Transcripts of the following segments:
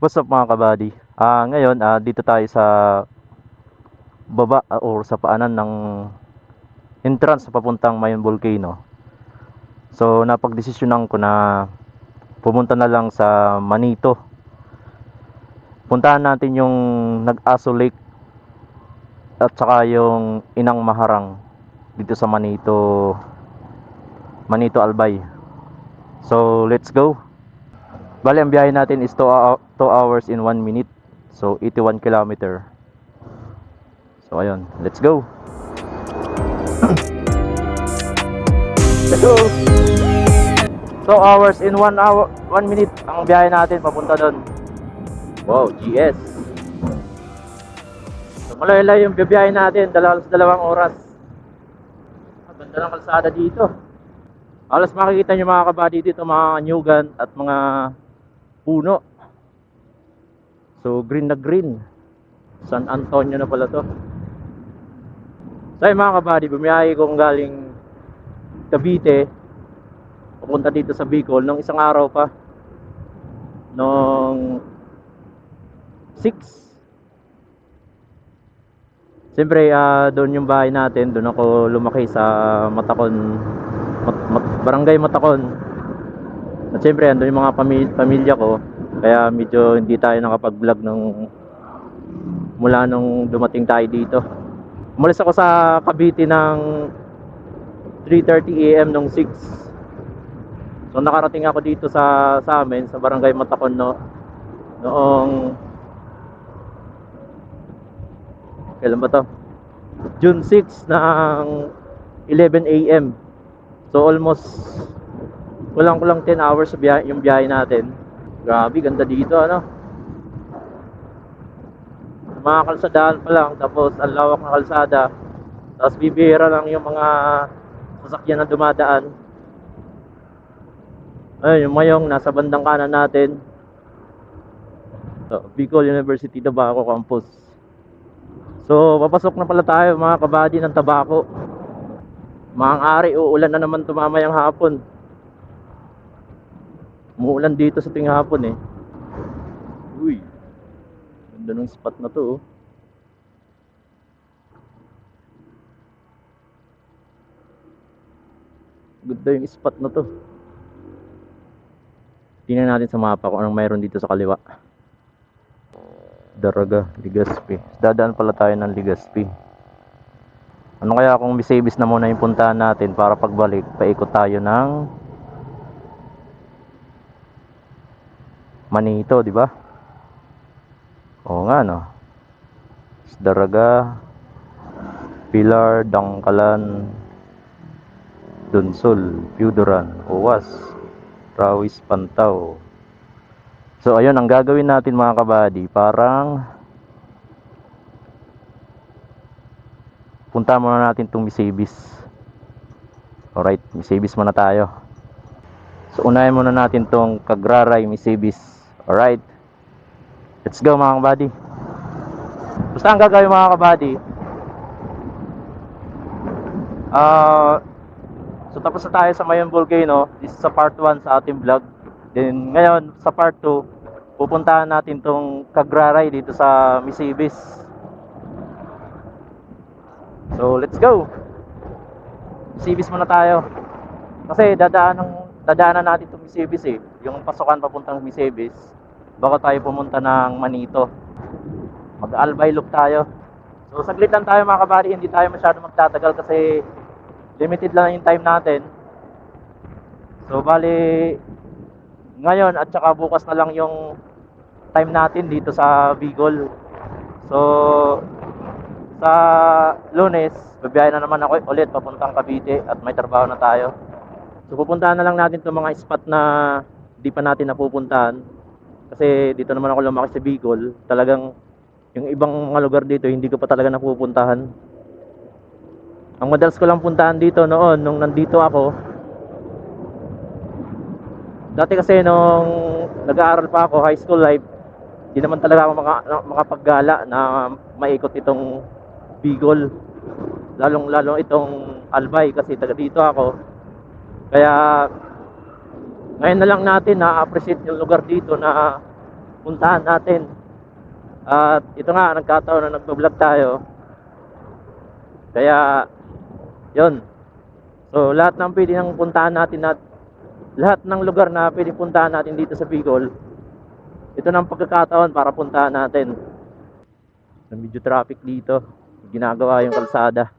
What's up mga kabady? Ngayon, dito tayo sa baba or sa paanan ng entrance sa papuntang Mayon Volcano. So, napagdesisyonan ko na pumunta na lang sa Manito. Puntahan natin yung Nag-Aso Lake at saka yung Inang Maharang dito sa Manito Albay. So, let's go. Bali, ang biyahe natin is 2 hours in 1 minute. So, 81 kilometer. So, ayun. Let's go. Let's go. 2 hours in 1 minute ang biyahe natin papunta doon. Wow, GS. So, malayo yung biyahe natin, 2 oras. Ang ganda ng kalsada dito. Alas makikita nyo mga kabady dito, mga nyugan at mga puno. So, green na green. San Antonio na pala to. So, yung mga kabady, bumiyahe kong galing Cavite papunta dito sa Bicol nung isang araw pa. Nung 6. Siyempre, doon yung bahay natin. Doon ako lumaki sa Matakon, Barangay Matakon. At siyempre, andun yung mga pamilya ko. Kaya medyo hindi tayo nakapag-vlog mula nung dumating tayo dito. Umalis ako sa Cavite ng 3:30 AM nung 6. So nakarating ako dito sa amin, sa Barangay Matakon, noong kailan ba to? June 6 ng 11 AM. So almost kulang 10 hours yung biyahe natin. Grabe, ganda dito ano. Mga kalsadaan pa lang, tapos ang lawak ng kalsada. Tapos bibihira lang yung mga sasakyan na dumadaan. Ayun, yung Mayong nasa bandang kanan natin. So, Bicol University Tabaco Campus. So, papasok na pala tayo mga kabady ng Tabaco. Maang-ari, uulan na naman tumamayang hapon. Umuulan dito sa ting hapon eh. Uy, ganda ng spot na to oh. Ganda yung spot na to. Tingnan natin sa mapa kung anong mayroon dito sa kaliwa. Daraga, Legazpi. Dadaan pala tayo ng Legazpi. Ano kaya kung Misamis na muna yung puntahan natin para pagbalik, paikot tayo ng Manito, di ba? Oo nga no. Daraga, Pilar, Dangkalan, Dunsol, Piudoran, Owas, Rawis, Pantaw. So ayun ang gagawin natin mga kabady. Parang punta muna natin itong Misamis. Alright, Misamis muna tayo. So unahin muna natin itong Kagraray, Misamis. Alright, let's go mga kabady. Basta ang gagawin mga kabady, so tapos na tayo sa Mayon Volcano. This is sa part 1 sa ating vlog. Then ngayon sa part 2, pupuntahan natin tong Kagraray dito sa Misamis. So let's go. Misamis muna tayo. Kasi dadaanan natin itong Misamis eh. Yung pasukan papuntang Misamis bago tayo pumunta ng Manito. Mag-Albay loop tayo. So saglit lang tayo mga kabady. Hindi tayo masyado magtatagal kasi limited lang yung time natin. So bali ngayon at saka bukas na lang yung time natin dito sa Bicol. So sa Lunes, babiyahe na naman ako ulit papuntang Cavite at may trabaho na tayo. So pupuntahan na lang natin itong mga spot na di pa natin napupuntahan. Kasi dito naman ako lumaki sa Bicol. Talagang yung ibang mga lugar dito hindi ko pa talaga napupuntahan. Ang madalas ko lang puntahan dito noon nung nandito ako. Dati kasi nung nag-aaral pa ako, high school life, di naman talaga ako makapaggala na maikot itong Bicol, lalong itong Albay kasi taga dito ako. Kaya ngayon na lang natin na-appreciate yung lugar dito na puntahan natin. At ito nga, nagkataon na nagbablog tayo. Kaya, yon. So, lahat ng pwede nang puntahan natin at lahat ng lugar na pwede puntahan natin dito sa Bicol, ito ng pagkakataon para puntahan natin. Medyo traffic dito, ginagawa yung kalsada.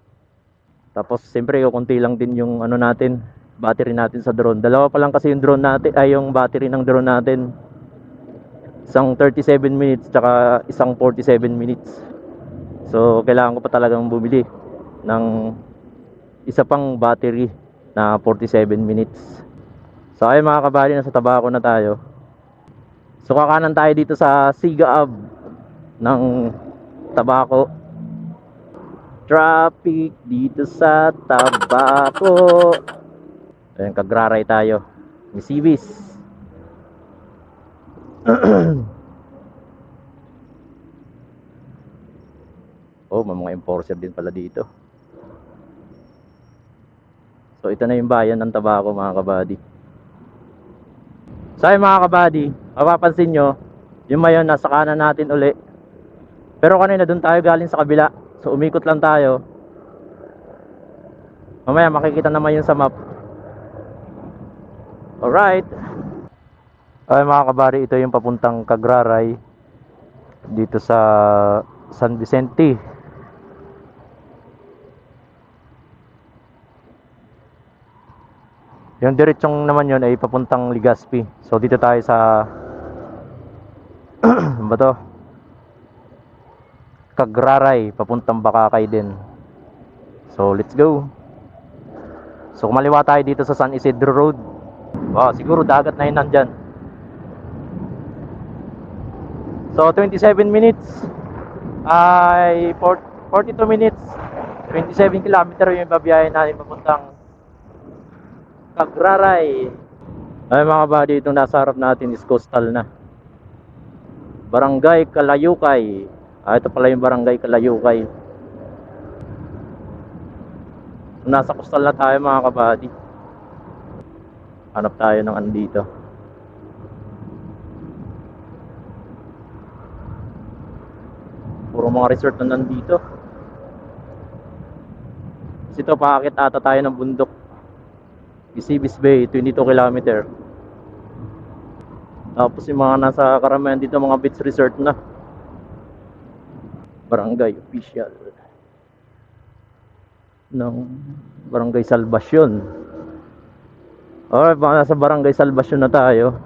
Tapos siyempre kunti lang din yung ano natin, battery natin sa drone. Dalawa pa lang kasi yung drone natin, ay yung battery ng drone natin. Isang 37 minutes tsaka isang 47 minutes. So kailangan ko pa talagang bumili ng isa pang battery na 47 minutes. So ayun mga kabali, nasa Tabaco na tayo. So kakanan tayo dito sa Sigaab ng Tabaco. Traffic dito sa Tabaco. Ayun, kagraray tayo. Misibis. Oh, may mga enforcer din pala dito. So ito na yung bayan ng Tabaco mga kabady. So ayun mga kabady, mapapansin nyo, yung mayon nasa kanan natin uli. Pero kanina dun tayo galing sa kabila. So umikot lang tayo. Mamaya makikita naman yun sa map. Alright. Ay mga kabari, ito yung papuntang Cagraray dito sa San Vicente. Yung diretsong naman yun ay papuntang Legazpi. So dito tayo sa ano ba to? Cagraray, papuntang Bakakay din. So let's go. So kumaliwa tayo dito sa San Isidro Road. Wow, siguro dagat na yun nandyan. So 27 minutes ay 42 minutes, 27 kilometer yung babiyahin natin papuntang Cagraray. Ay mga buddy, itong nasa harap natin is coastal na Barangay Kalayukay. Ito pala yung Barangay Kalayukay. Nasa coastal na tayo mga kabady. Hanap tayo ng andito. Puro mga resort na nandito. Kasi ito, paakit ata tayo ng bundok. Isibis Bay, 22 kilometer. Tapos yung mga nasa karamihan dito, mga beach resort na. Barangay official ng Barangay Salvacion. Alright, baka nasa Barangay Salvacion na tayo.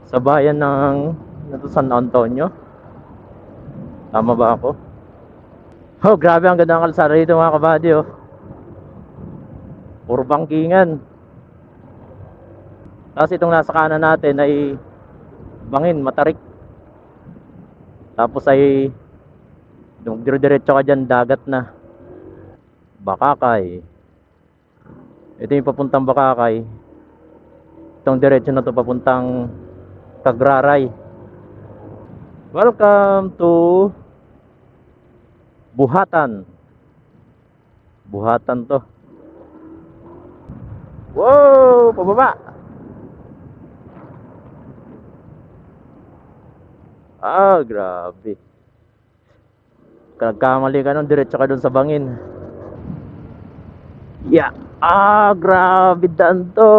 Sa bayan ng San Antonio. Tama ba ako? Oh, grabe, ang ganda ng kalsada dito mga kabady, oh. Puro bangkingan. Tapos itong nasa kanan natin ay bangin, matarik. Tapos ay dire-diretso ka dyan, dagat na. Bakakay. Ito yung papuntang Bakakay. Itong diretso na to papuntang Cagraray. Welcome to Buhatan. Buhatan to. Wow, pababa. Ah, grabe. Nagkamali ka nun, diretso ka dun sa bangin. Yeah. Ah, grabe daan to.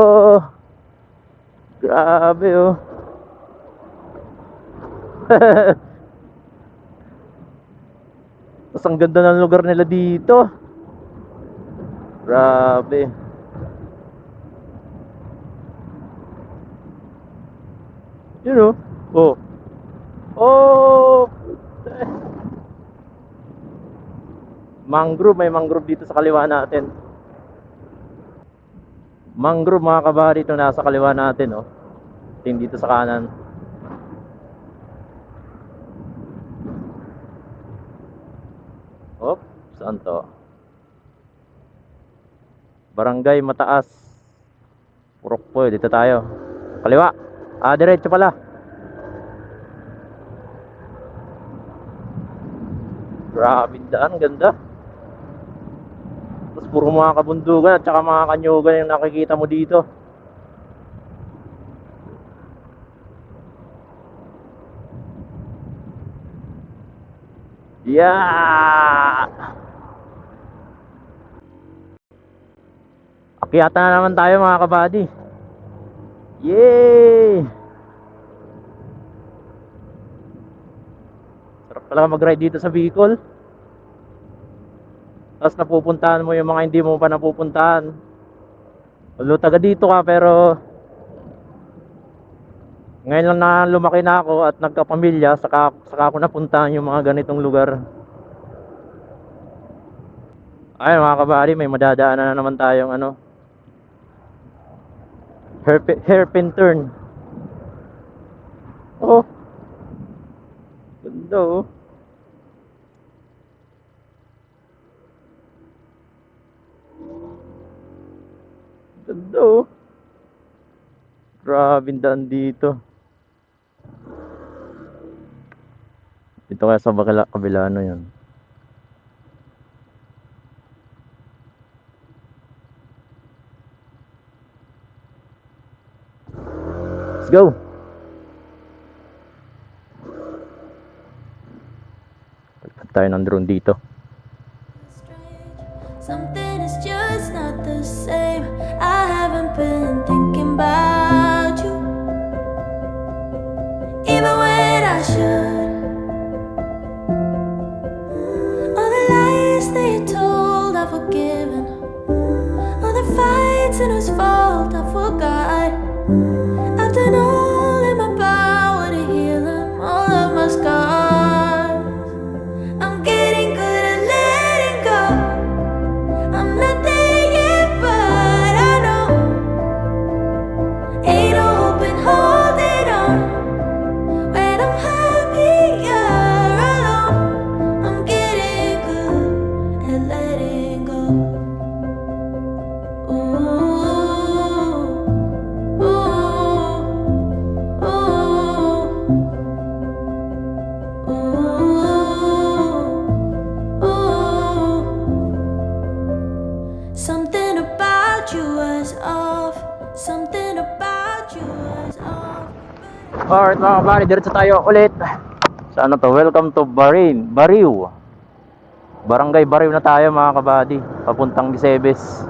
Grabe, oh. Tapos ang ganda ng lugar nila dito. Grabe. Yun, oh. Oh. Oh. Mangrove, may mangrove dito sa kaliwa natin. Mangrove mga kabari, ito nasa kaliwa natin, oh. Tingin dito sa kanan. Op, saan to? Barangay Mataas. Purok po, dito tayo. Kaliwa. Ah, diretso pala. Grabe daan, ganda. Tapos puro mga kabundugan at saka mga kanyugan yung nakikita mo dito. Yeah! Akyata na naman tayo mga kabady. Yay! Sarap talaga mag-ride dito sa Bicol. Tapos napupuntahan mo yung mga hindi mo pa napupuntahan. Although taga dito ka, pero ngayon lang na lumaki na ako at nagkapamilya, saka ako napuntahan yung mga ganitong lugar. Ay mga kabady, may madadaanan na naman tayong ano, hairpin turn. Oh, ganda oh. Ganda oh. Grabe ang daan dito. Dito kaya sa kabila ano yun. Let's go. Pagkat tayo ng drone dito. Something is just not the same. I haven't been thinking about you, even when I should. All the lies that you told, I've forgiven. All the fights and whose fault I forgot. I've done all in my power to heal them, all of my scars. I'm getting good at letting go. I'm not there yet, but I know ain't no hope in holding on when I'm happier alone. I'm getting good at letting go. Ooh, ooh, ooh, ooh. Something about you was off. Something about you was off. Alright mga kabady, diretso tayo ulit. Sa ano to? Welcome to Bariw. Barangay Bariw na tayo mga kabady. Papuntang Bisebes.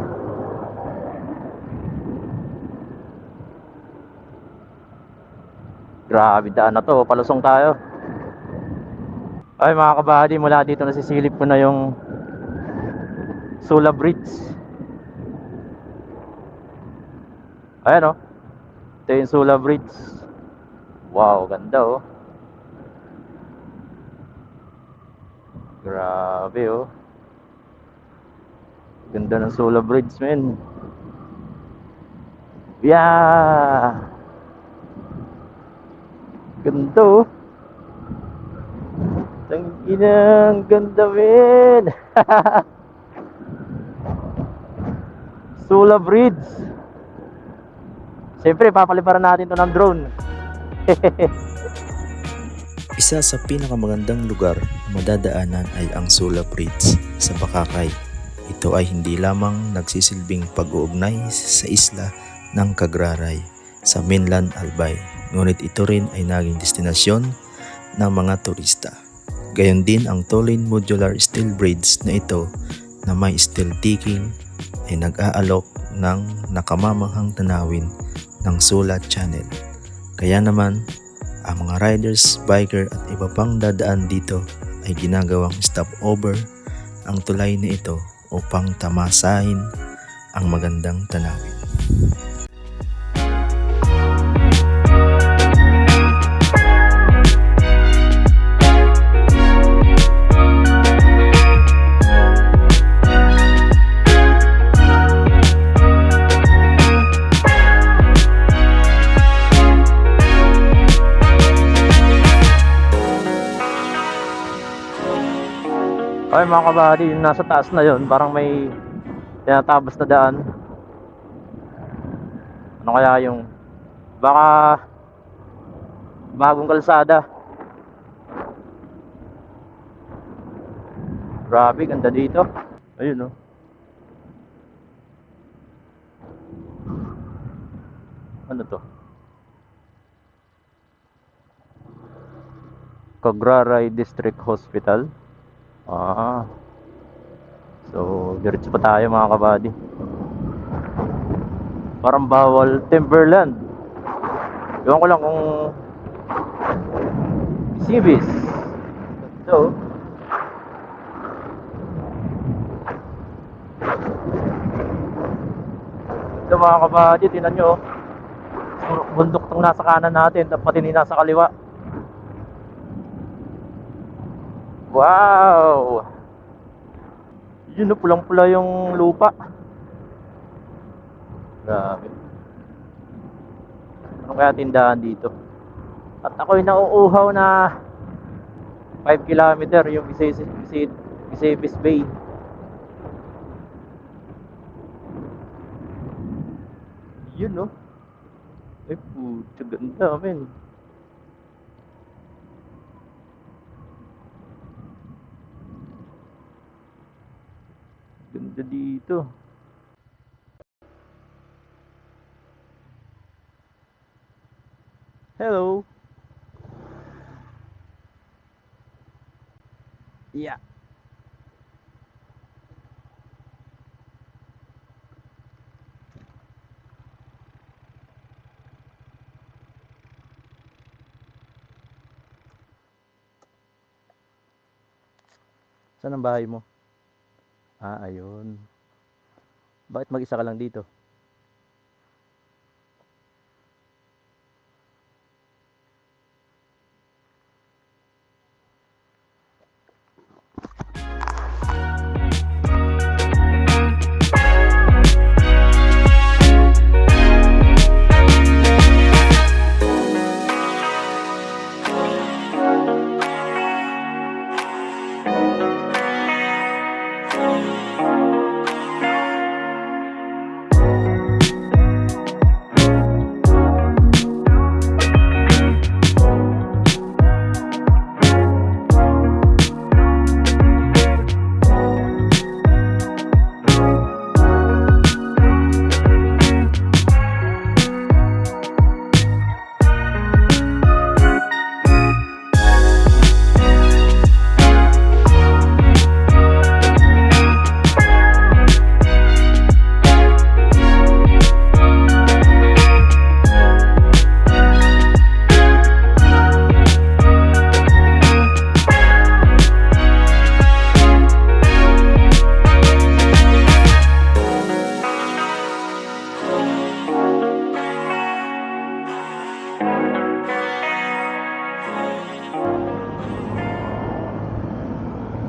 Grabe daan na to, palusong tayo. Ay mga kabady, mula dito nasisilip ko na yung Sula Bridge. Ayan oh. Ito yung Sula Bridge. Wow, ganda oh. Grabe oh. Ganda ng Sula Bridge, men. Yeah. Ganda oh. Tanginang ganda, men. Sula Bridge. Siyempre, papaliparan natin to ng drone. Isa sa pinakamagandang lugar na madadaanan ay ang Sula Bridge sa Bakakay. Ito ay hindi lamang nagsisilbing pag-uugnay sa isla ng Cagraray sa mainland Albay, ngunit ito rin ay naging destinasyon ng mga turista. Gayon din ang two-lane modular steel bridge na ito na may steel decking ay nag-aalok ng nakamamanghang tanawin ng Sula Channel. Kaya naman, ang mga riders, biker at iba pang dadaan dito ay ginagawang stopover ang tulay na ito upang tamasahin ang magandang tanawin. Ay mga kabady, yung nasa taas na yon, parang may tinatabas na daan. Ano kaya yung baka bagong kalsada. Grabe, ganda dito. Ayun oh. Ano to? Cagraray District Hospital. Ah, so diretso pa tayo mga kabady. Parang bawal Timberland. Ewan ko lang kung Sibis. So, ito mga kabady, tinan nyo. Bundok tong nasa kanan natin, pati ni nasa kaliwa. Wow! Yun na, pulang-pula yung lupa. Grabe. Ano kaya tindahan dito? At ako'y nauuhaw na 5 kilometer yung Visayas Bay. Yun no? Ay putya, ganda men. Ganda dito. Hello. Yeah. Saan ang bahay mo? Ah, ayun. Bakit mag-isa ka lang dito?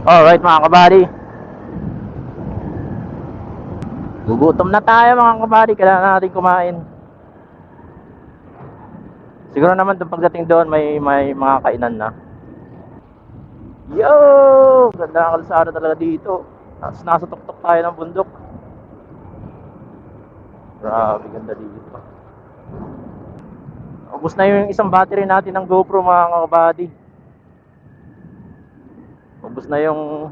Alright mga kabady. Gugutom na tayo mga kabady. Kailangan natin kumain. Siguro naman doon pagdating doon may mga kainan na. Yo! Ganda ng kalsada talaga dito. Tapos nasa tuktok tayo ng bundok. Grabe ganda dito. Ubus na yung isang battery natin ng GoPro mga kabady. Ubus na yung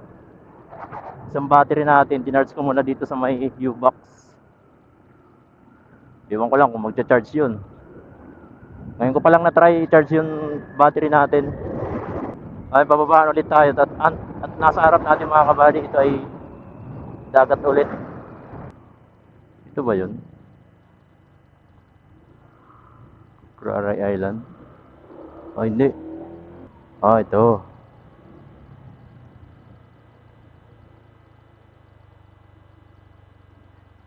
isang battery natin. Dinarge ko muna dito sa may U-box. Ewan ko lang kung magcha-charge yun. Ngayon ko pa lang na-try i-charge yung battery natin. Ay, bababaan ulit tayo. At nasa harap natin mga kabady, ito ay dagat ulit. Ito ba yun? Craray Island. Oh, hindi. Oh, ito.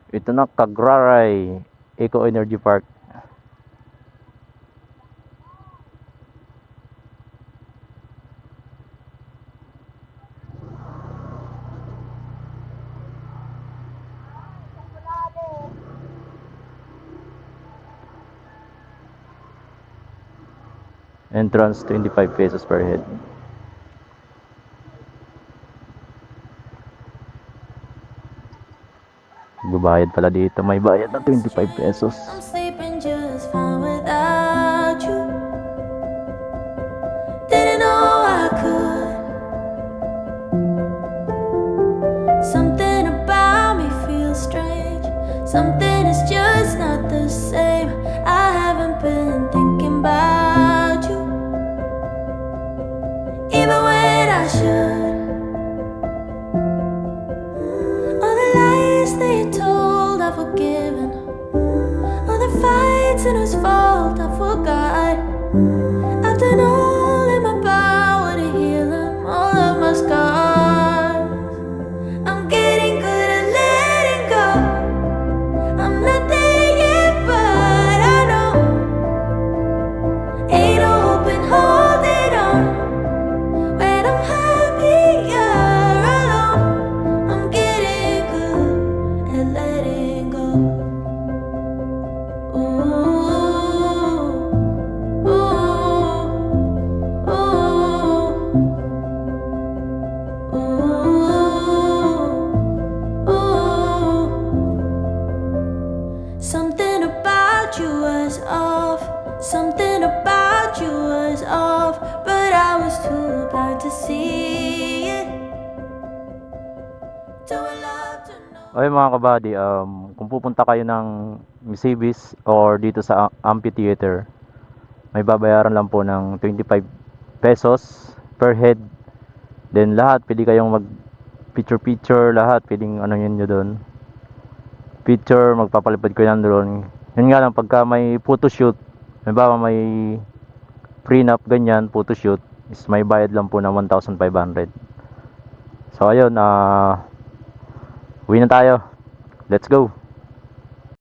Ito na, Cagraray Eco Energy Park. Entrance 25 pesos per head. Bubayad pala dito. May bayad na 25 pesos. I'm sleeping just fine without you. Didn't know I could. Something about me feels strange. Something is just not the same. I haven't been thinking about you, even when I should. Okay mga kabady, kung pupunta kayo ng Misibis or dito sa amphitheater, may babayaran lang po ng 25 pesos per head. Then lahat, pwede kayong mag picture lahat, pwedeng ano yun nyo doon. Picture, magpapalipad ko yan doon. Yun nga lang, pagka may photoshoot, halimbawa may prenup, ganyan, photoshoot, is may bayad lang po ng 1,500. So ayun, uwi na tayo. Let's go.